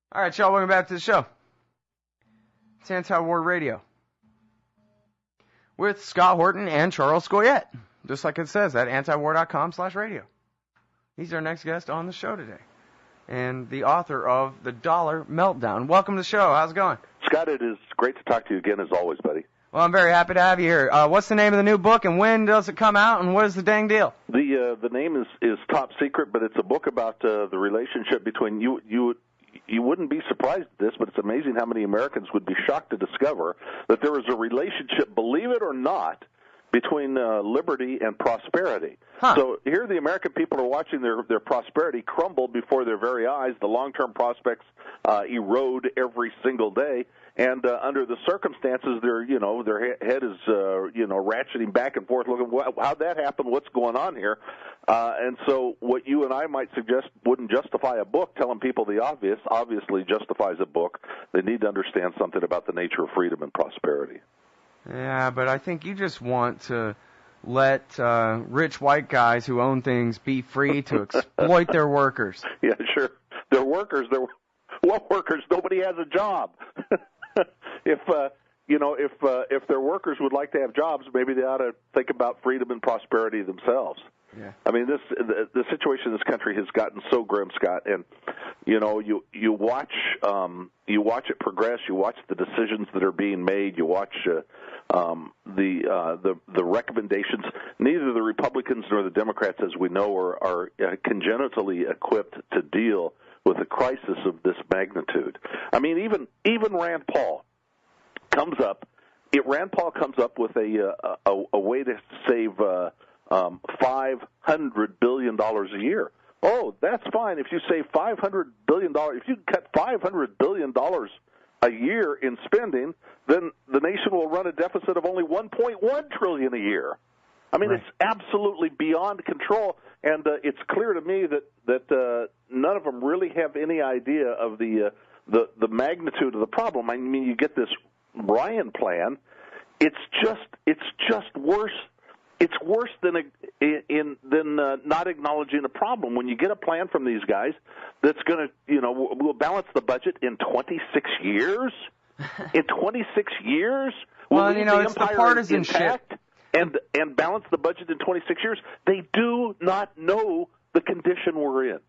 All right, y'all, welcome back to the show. It's Antiwar Radio with Scott Horton and Charles Goyette, just like it says at antiwar.com/radio. He's our next guest on the show today, and the author of The Dollar Meltdown. Welcome to the show. How's it going? Scott, it is great to talk to you again, as always, buddy. Well, I'm very happy to have you here. What's the name of the new book, and when does it come out, and what is the dang deal? The name is top secret, but it's a book about the relationship between you wouldn't be surprised at this, but it's amazing how many Americans would be shocked to discover that there is a relationship, believe it or not, between liberty and prosperity. Huh. So here the American people are watching their prosperity crumble before their very eyes. The long-term prospects erode every single day. And under the circumstances, their head is ratcheting back and forth, looking how'd that happen? What's going on here? And so, what you and I might suggest wouldn't justify a book. Telling people the obvious obviously justifies a book. They need to understand something about the nature of freedom and prosperity. Yeah, but I think you just want to let rich white guys who own things be free to exploit their workers. Yeah, sure. They're workers. What workers? Nobody has a job. If their workers would like to have jobs, maybe they ought to think about freedom and prosperity themselves. Yeah. I mean, the situation in this country has gotten so grim, Scott, and you watch it progress. You watch the decisions that are being made. You watch the recommendations. Neither the Republicans nor the Democrats, as we know, are congenitally equipped to deal with a crisis of this magnitude. I mean, even Rand Paul comes up. Rand Paul comes up with a way to save $500 billion a year. Oh, that's fine if you save $500 billion. If you cut $500 billion a year in spending, then the nation will run a deficit of only $1.1 trillion a year. I mean, right. It's absolutely beyond control, and it's clear to me that none of them really have any idea of the magnitude of the problem. I mean, you get this Ryan plan. It's just worse. It's worse than not acknowledging a problem. When you get a plan from these guys that's going to, we'll balance the budget in 26 years. In 26 years, well, leave the it's the empire partisanship. intact and balance the budget in 26 years. They do not know the condition we're in.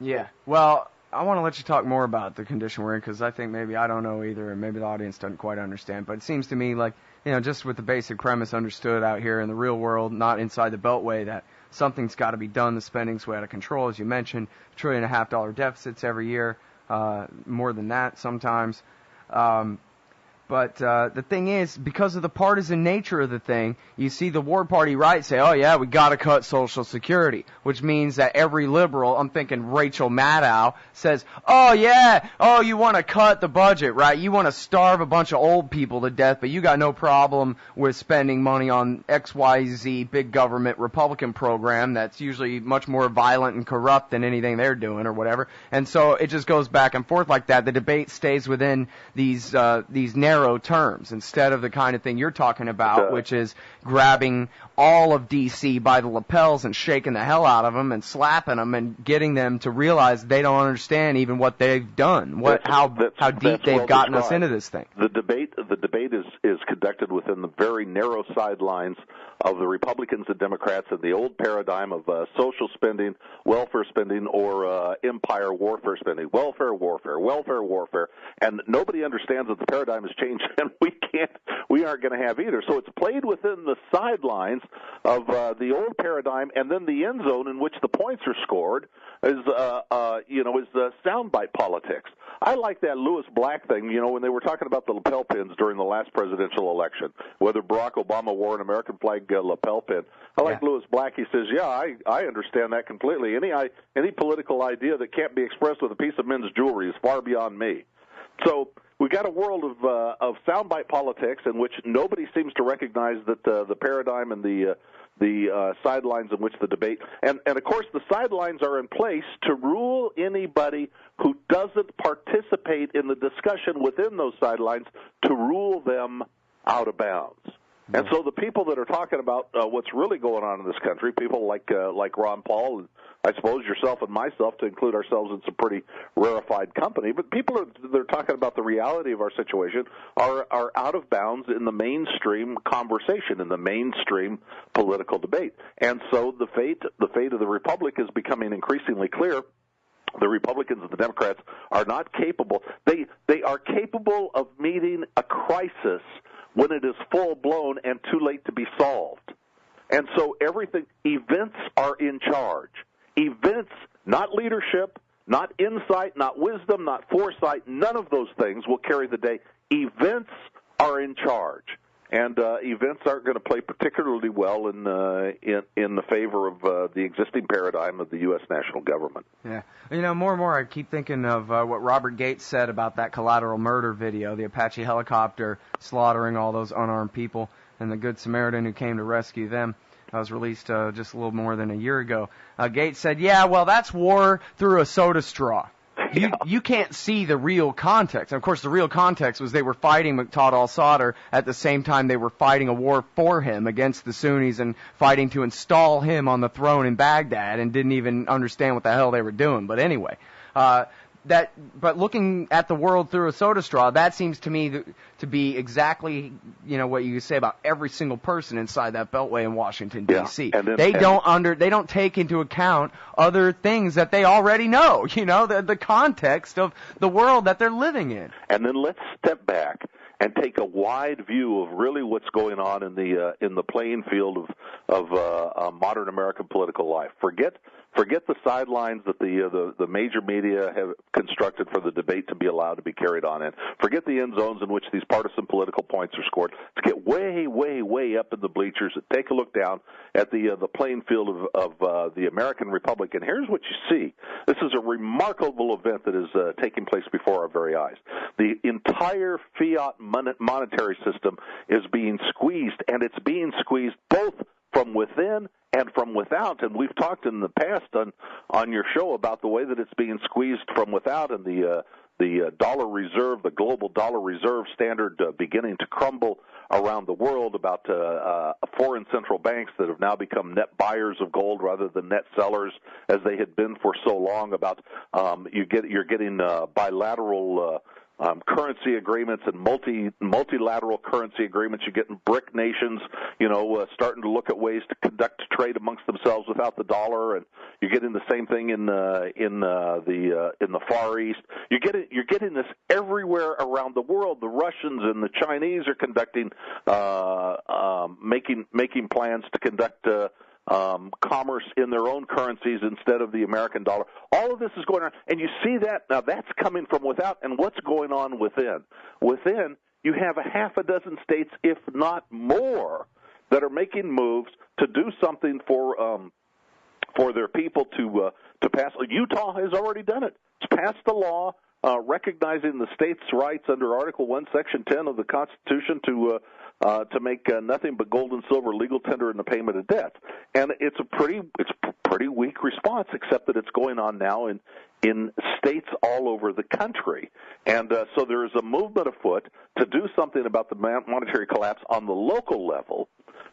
Yeah. Well, I want to let you talk more about the condition we're in, because I think maybe I don't know either, and maybe the audience doesn't quite understand. But it seems to me like, just with the basic premise understood out here in the real world, not inside the Beltway, that something's got to be done. The spending's way out of control, as you mentioned, $1.5 trillion deficits every year, more than that sometimes. But the thing is, because of the partisan nature of the thing, you see the War Party right say, oh, yeah, we got to cut Social Security, which means that every liberal, I'm thinking Rachel Maddow, says, oh, yeah, oh, you want to cut the budget, right? You want to starve a bunch of old people to death, but you got no problem with spending money on XYZ big government Republican program that's usually much more violent and corrupt than anything they're doing or whatever. And so it just goes back and forth like that. The debate stays within these narrow terms instead of the kind of thing you're talking about, which is grabbing all of D.C. by the lapels and shaking the hell out of them and slapping them and getting them to realize they don't understand even what they've done, how deep they've gotten us into this thing. The debate is conducted within the very narrow sidelines of the Republicans and Democrats and the old paradigm of social spending, welfare spending, or empire warfare spending. Welfare, warfare, and nobody understands that the paradigm has changed, and we aren't going to have either. So it's played within the sidelines of the old paradigm, and then the end zone in which the points are scored is soundbite politics. I like that Lewis Black thing, when they were talking about the lapel pins during the last presidential election, whether Barack Obama wore an American flag lapel pin. I like Lewis Black. He says, I understand that completely. Any political idea that can't be expressed with a piece of men's jewelry is far beyond me. So we've got a world of soundbite politics in which nobody seems to recognize that the paradigm and the sidelines in which the debate, and of course the sidelines are in place to rule anybody who doesn't participate in the discussion within those sidelines, to rule them out of bounds. And so the people that are talking about what's really going on in this country, people like Ron Paul, and I suppose yourself and myself, to include ourselves in some pretty rarefied company, but people that are talking about the reality of our situation are out of bounds in the mainstream conversation, in the mainstream political debate. And so the fate of the republic is becoming increasingly clear. The Republicans and the Democrats are not capable. They are capable of meeting a crisis when it is full-blown and too late to be solved. And so events are in charge. Events, not leadership, not insight, not wisdom, not foresight, none of those things will carry the day. Events are in charge. And events aren't going to play particularly well in the favor of the existing paradigm of the U.S. national government. Yeah. More and more I keep thinking of what Robert Gates said about that collateral murder video, the Apache helicopter slaughtering all those unarmed people, and the Good Samaritan who came to rescue them. That was released just a little more than a year ago. Gates said, yeah, well, that's war through a soda straw. You can't see the real context. And of course, the real context was they were fighting Muqtada al-Sadr at the same time they were fighting a war for him against the Sunnis and fighting to install him on the throne in Baghdad, and didn't even understand what the hell they were doing. But anyway, but looking at the world through a soda straw, that seems to me to be exactly, what you say about every single person inside that beltway in Washington, D.C. Yeah, they don't take into account other things that they already know, the context of the world that they're living in. And then let's step back and take a wide view of really what's going on in the playing field of modern American political life. Forget the sidelines that the major media have constructed for the debate to be allowed to be carried on in. Forget the end zones in which these partisan political points are scored. To get way, way, way up in the bleachers, take a look down at the playing field of the American Republic, and here's what you see. This is a remarkable event that is taking place before our very eyes. The entire fiat monetary system is being squeezed, and it's being squeezed both from within and from without. And we've talked in the past on your show about the way that it's being squeezed from without, and the dollar reserve, the global dollar reserve standard beginning to crumble around the world, about foreign central banks that have now become net buyers of gold rather than net sellers as they had been for so long, about you're getting bilateral currency agreements and multilateral currency agreements. You're getting BRIC nations, starting to look at ways to conduct trade amongst themselves without the dollar, and you're getting the same thing in the Far East. You're getting this everywhere around the world. The Russians and the Chinese are conducting, making plans to conduct commerce in their own currencies instead of the American dollar. All of this is going on, and you see that now. That's coming from without, and what's going on within? Within, you have a half a dozen states, if not more, that are making moves to do something for their people to pass. Utah has already done it. It's passed a law recognizing the state's rights under Article 1, Section 10 of the Constitution to make nothing but gold and silver legal tender in the payment of debt. And it's a pretty weak response, except that it's going on now in states all over the country. And so there is a movement afoot to do something about the monetary collapse on the local level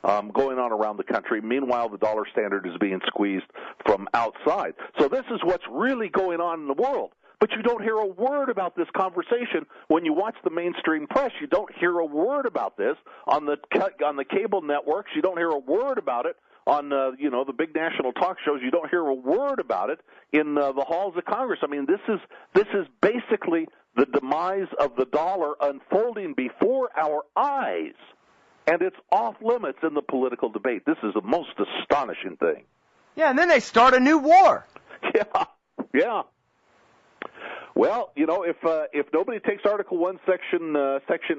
going on around the country. Meanwhile, the dollar standard is being squeezed from outside. So this is what's really going on in the world. But you don't hear a word about this conversation when you watch the mainstream press. You don't hear a word about this on the cable networks. You don't hear a word about it on the big national talk shows. You don't hear a word about it in the halls of Congress. I mean, this is basically the demise of the dollar unfolding before our eyes, and it's off limits in the political debate. This is the most astonishing thing. Yeah, and then they start a new war. Yeah. Well, if nobody takes Article 1, Section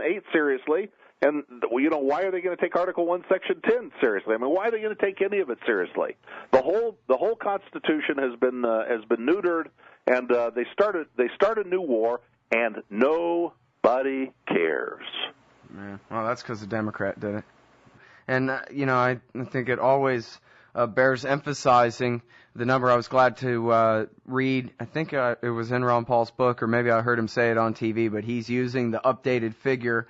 8 seriously, and why are they going to take Article 1, Section 10 seriously? I mean, why are they going to take any of it seriously? The whole Constitution has been neutered, and they start a new war, and nobody cares. Yeah. Well, that's because the Democrat did it, and I think it always bears emphasizing the number. I was glad to read, I think it was in Ron Paul's book, or maybe I heard him say it on TV, but he's using the updated figure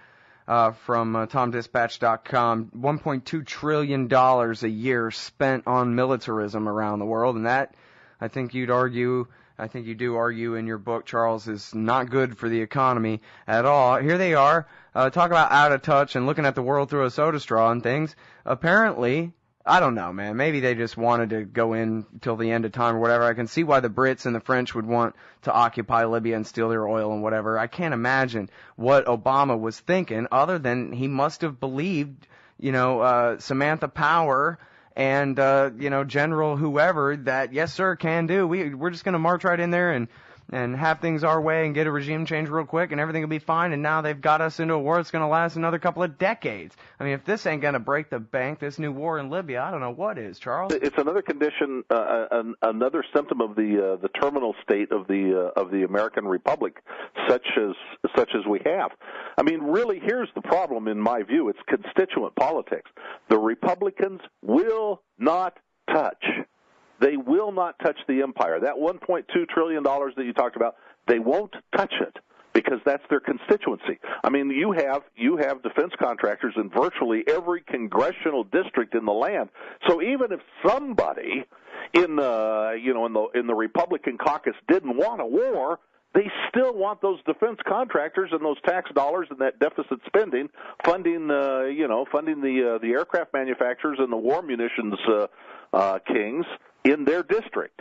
from TomDispatch.com, $1.2 trillion a year spent on militarism around the world, and that, I think you do argue in your book, Charles, is not good for the economy at all. Here they are, talk about out of touch and looking at the world through a soda straw and things. Apparently, I don't know, man. Maybe they just wanted to go in till the end of time or whatever. I can see why the Brits and the French would want to occupy Libya and steal their oil and whatever. I can't imagine what Obama was thinking, other than he must have believed, Samantha Power and, General whoever, that, yes, sir, can do. We're just going to march right in there and have things our way and get a regime change real quick and everything will be fine. And now they've got us into a war that's going to last another couple of decades. I mean, if this ain't going to break the bank, this new war in Libya, I don't know what is, Charles. It's another condition, another symptom of the terminal state of the American Republic, such as we have. I mean, really, here's the problem in my view. It's constituent politics. The Republicans will not touch. They will not touch the empire. That $1.2 trillion that you talked about, they won't touch it because that's their constituency. I mean, you have defense contractors in virtually every congressional district in the land. So even if somebody in the Republican caucus didn't want a war, they still want those defense contractors and those tax dollars and that deficit spending funding the aircraft manufacturers and the war munitions kings in their district.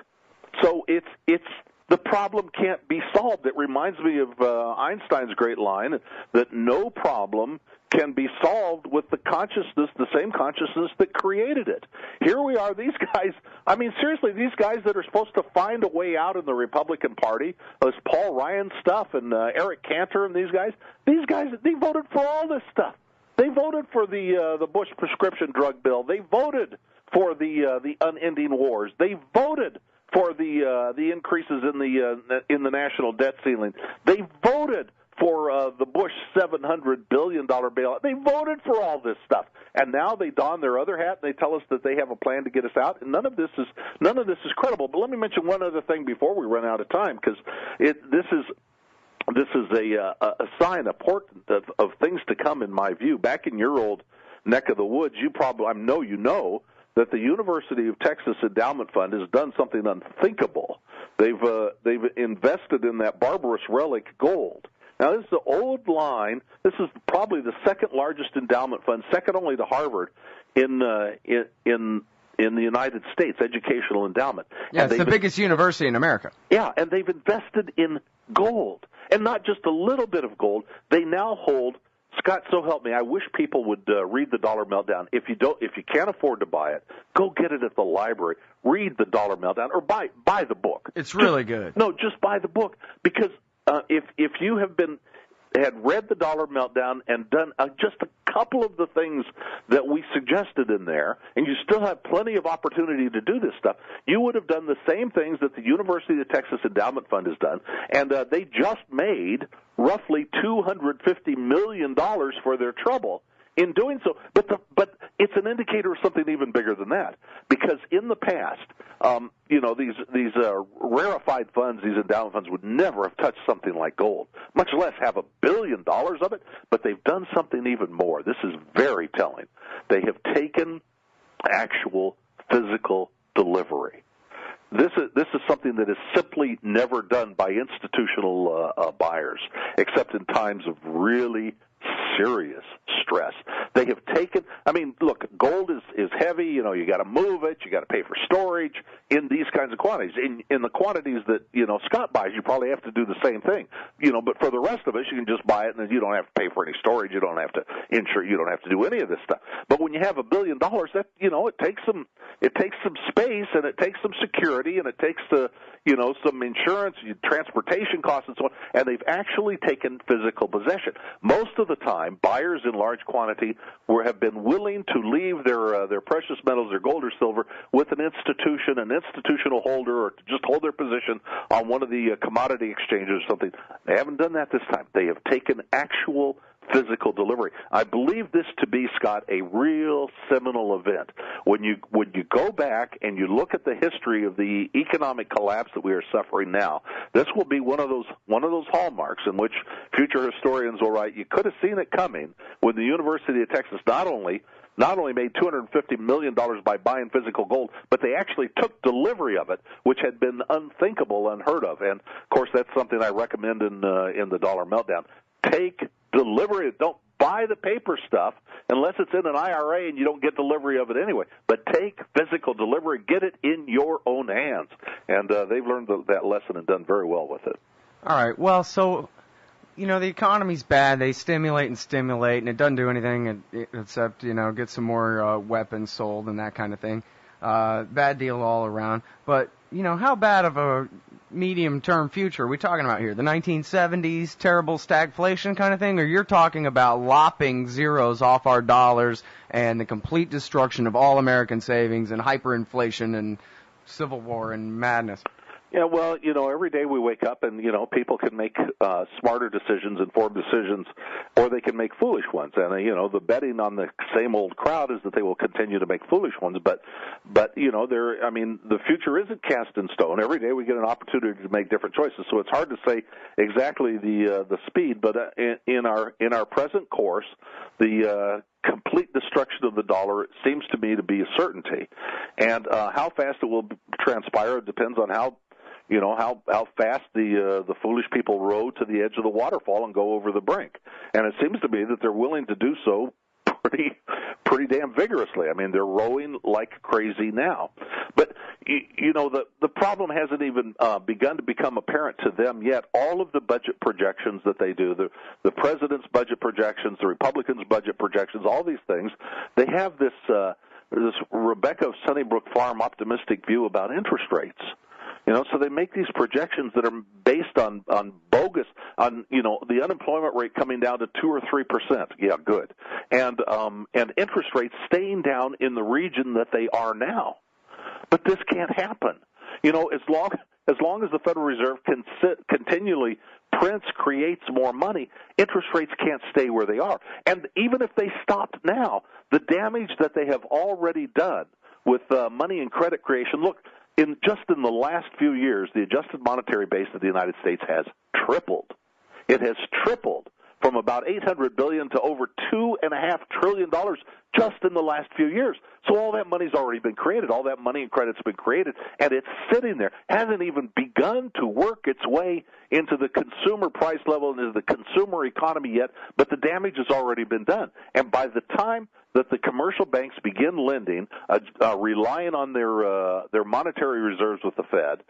So it's the problem can't be solved. It reminds me of Einstein's great line that no problem can be solved with the same consciousness that created it. Here we are, these guys, I mean, seriously, these guys that are supposed to find a way out in the Republican Party, this Paul Ryan stuff and Eric Cantor and these guys, they voted for all this stuff. They voted for the Bush prescription drug bill. They voted for the unending wars. They voted for the increases in the national debt ceiling. They voted for the Bush $700 billion bailout. They voted for all this stuff, and now they don their other hat and they tell us that they have a plan to get us out. And none of this is credible. But let me mention one other thing before we run out of time, because this is a sign, a portent of things to come, in my view. Back in your old neck of the woods, I know you know that the University of Texas Endowment Fund has done something unthinkable. They've invested in that barbarous relic gold. Now, this is the old line. This is probably the second largest endowment fund, second only to Harvard in the United States, educational endowment. Yeah, it's the biggest university in America. Yeah, and they've invested in gold, and not just a little bit of gold. They now hold. Scott, so help me, I wish people would read the Dollar Meltdown. If you can't afford to buy it, go get it at the library. Read the Dollar Meltdown, or buy the book. It's really good. No, just buy the book, because if you had read the Dollar Meltdown and done just a couple of the things that we suggested in there, and you still have plenty of opportunity to do this stuff, you would have done the same things that the University of Texas Endowment Fund has done, and they just made roughly $250 million for their trouble in doing so. But it's an indicator of something even bigger than that, because in the past, these rarefied funds, these endowment funds, would never have touched something like gold, much less have $1 billion of it. But they've done something even more. This is very telling. They have taken actual physical delivery. This is something that is simply never done by institutional buyers, except in times of really serious stress. They have taken, I mean, look, gold is heavy, you got to move it, you got to pay for storage in these kinds of quantities. In the quantities that, Scott buys, you probably have to do the same thing, but for the rest of us, you can just buy it and then you don't have to pay for any storage, you don't have to insure, you don't have to do any of this stuff. But when you have $1 billion, that, it takes some space, and it takes some security, and it takes some insurance, transportation costs, and so on, and they've actually taken physical possession. Most of the time, buyers in large quantity have been willing to leave their precious metals, their gold or silver, with an institutional holder, or to just hold their position on one of the commodity exchanges or something. They haven't done that this time. They have taken actual physical delivery. I believe this to be, Scott, a real seminal event. When you go back and you look at the history of the economic collapse that we are suffering now, this will be one of those hallmarks in which future historians will write, you could have seen it coming when the University of Texas not only made $250 million by buying physical gold, but they actually took delivery of it, which had been unthinkable, unheard of. And, of course, that's something I recommend in the Dollar Meltdown. Take delivery. Don't buy the paper stuff unless it's in an IRA and you don't get delivery of it anyway. But take physical delivery. Get it in your own hands. And they've learned that lesson and done very well with it. All right. Well, so, the economy's bad. They stimulate, and it doesn't do anything except, get some more weapons sold and that kind of thing. Bad deal all around. But, how bad of a medium-term future are we talking about here? The 1970s, terrible stagflation kind of thing? Or you're talking about lopping zeros off our dollars and the complete destruction of all American savings and hyperinflation and civil war and madness? Yeah, well, every day we wake up and, people can make smarter decisions, informed decisions, or they can make foolish ones. And, the betting on the same old crowd is that they will continue to make foolish ones. But the future isn't cast in stone. Every day we get an opportunity to make different choices. So it's hard to say exactly the speed. But in our present course, the complete destruction of the dollar seems to me to be a certainty. And how fast it will transpire depends on how fast the foolish people row to the edge of the waterfall and go over the brink. And it seems to me that they're willing to do so pretty damn vigorously. I mean, they're rowing like crazy now. But, the problem hasn't even begun to become apparent to them yet. All of the budget projections that they do, the president's budget projections, the Republicans' budget projections, all these things, they have this Rebecca of Sunnybrook Farm optimistic view about interest rates. So they make these projections that are based on bogus, on, the unemployment rate coming down to 2 or 3%. Yeah, good. And interest rates staying down in the region that they are now. But this can't happen. As long as the Federal Reserve continually creates more money, interest rates can't stay where they are. And even if they stopped now, the damage that they have already done with money and credit creation, look, in the last few years, the adjusted monetary base of the United States has tripled. It has tripled from about $800 billion to over $2.5 trillion just in the last few years. So all that money's already been created. All that money and credit's been created, and it's sitting there. Hasn't even begun to work its way into the consumer price level and into the consumer economy yet, but the damage has already been done. And by the time that the commercial banks begin lending, relying on their monetary reserves with the Fed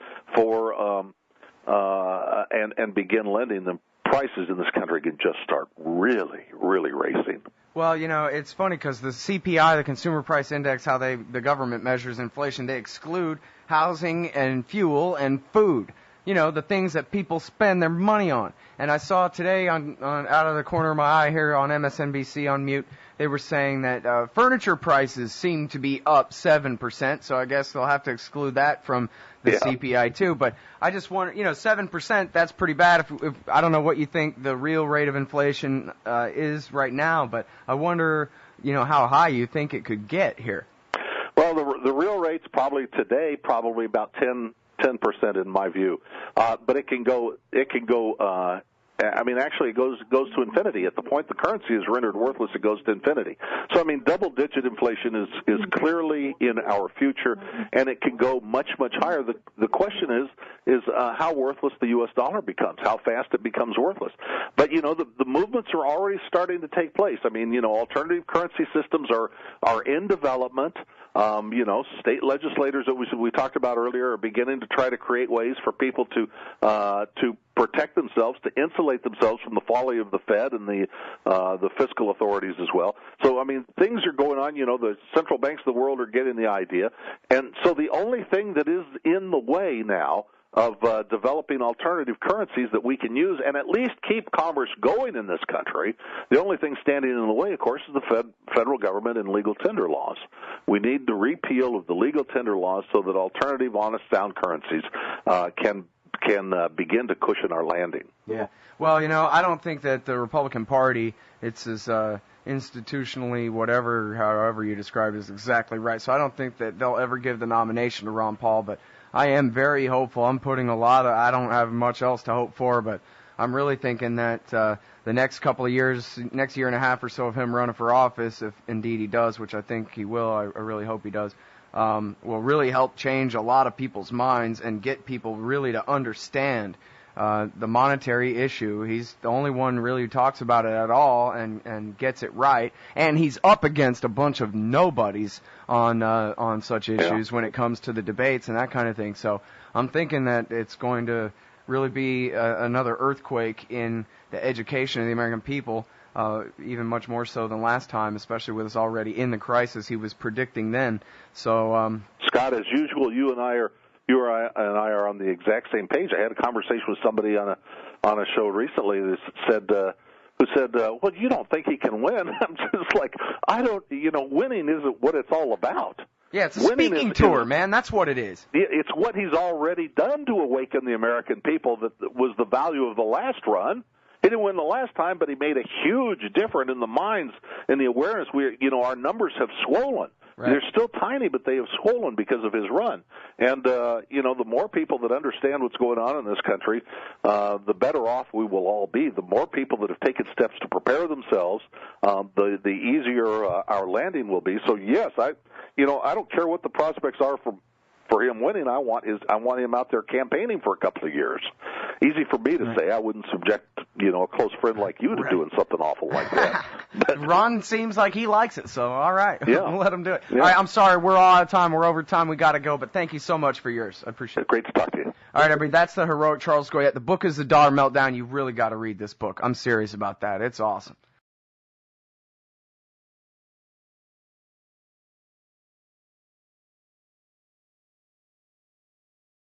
and begin lending, the prices in this country can just start really, really racing. Well, it's funny because the CPI, the Consumer Price Index, how the government measures inflation, they exclude housing and fuel and food. The things that people spend their money on. And I saw today on out of the corner of my eye here on MSNBC on mute, they were saying that furniture prices seem to be up 7%, so I guess they'll have to exclude that from the CPI too. But I just want 7%, that's pretty bad. If I don't know what you think the real rate of inflation is right now, but I wonder, how high you think it could get here. Well, the real rate's probably about 10% in my view, but it can go. Actually, it goes to infinity. At the point the currency is rendered worthless, it goes to infinity. So, double-digit inflation is clearly in our future, and it can go much, much higher. The question is how worthless the U.S. dollar becomes, how fast it becomes worthless. But, the movements are already starting to take place. Alternative currency systems are in development. State legislators that we talked about earlier are beginning to try to create ways for people to protect themselves, to insulate themselves from the folly of the Fed and the fiscal authorities as well. So, things are going on. The central banks of the world are getting the idea. And so the only thing that is in the way now of developing alternative currencies that we can use and at least keep commerce going in this country, the only thing standing in the way, of course, is the federal government and legal tender laws. We need the repeal of the legal tender laws so that alternative, honest, sound currencies can can begin to cushion our landing. Yeah. Well, I don't think that the Republican Party, it's as institutionally however you describe it, is exactly right. So I don't think that they'll ever give the nomination to Ron Paul, but I am very hopeful. I'm putting I don't have much else to hope for, but I'm really thinking that the next couple of years, next year and a half or so of him running for office, if indeed he does, which I think he will, I really hope he does, will really help change a lot of people's minds and get people really to understand the monetary issue. He's the only one really who talks about it at all and gets it right. And he's up against a bunch of nobodies on such issues when it comes to the debates and that kind of thing. So I'm thinking that it's going to really be another earthquake in the education of the American people, even much more so than last time, especially with us already in the crisis he was predicting then. So, Scott, as usual, you and I are on the exact same page. I had a conversation with somebody on a show recently who said, well, you don't think he can win? I'm just like, I don't, winning isn't what it's all about. Yeah, it's a speaking tour, man. That's what it is. It's what he's already done to awaken the American people that was the value of the last run. He didn't win the last time, but he made a huge difference in the minds and the awareness. Our numbers have swollen. Right. They're still tiny, but they have swollen because of his run. And, the more people that understand what's going on in this country, the better off we will all be. The more people that have taken steps to prepare themselves, the easier our landing will be. So, yes, I don't care what the prospects are for him winning. I want him out there campaigning for a couple of years. Easy for me to say. I wouldn't subject, a close friend like you to doing something awful like that. But Ron seems like he likes it, so all right. Yeah. We'll let him do it. Yeah. All right, I'm sorry. We're all out of time. We're over time. We got to go, but thank you so much for yours. I appreciate it. Great to talk to you. All right, everybody. That's the heroic Charles Goyette. The book is The Dollar Meltdown. You really got to read this book. I'm serious about that. It's awesome.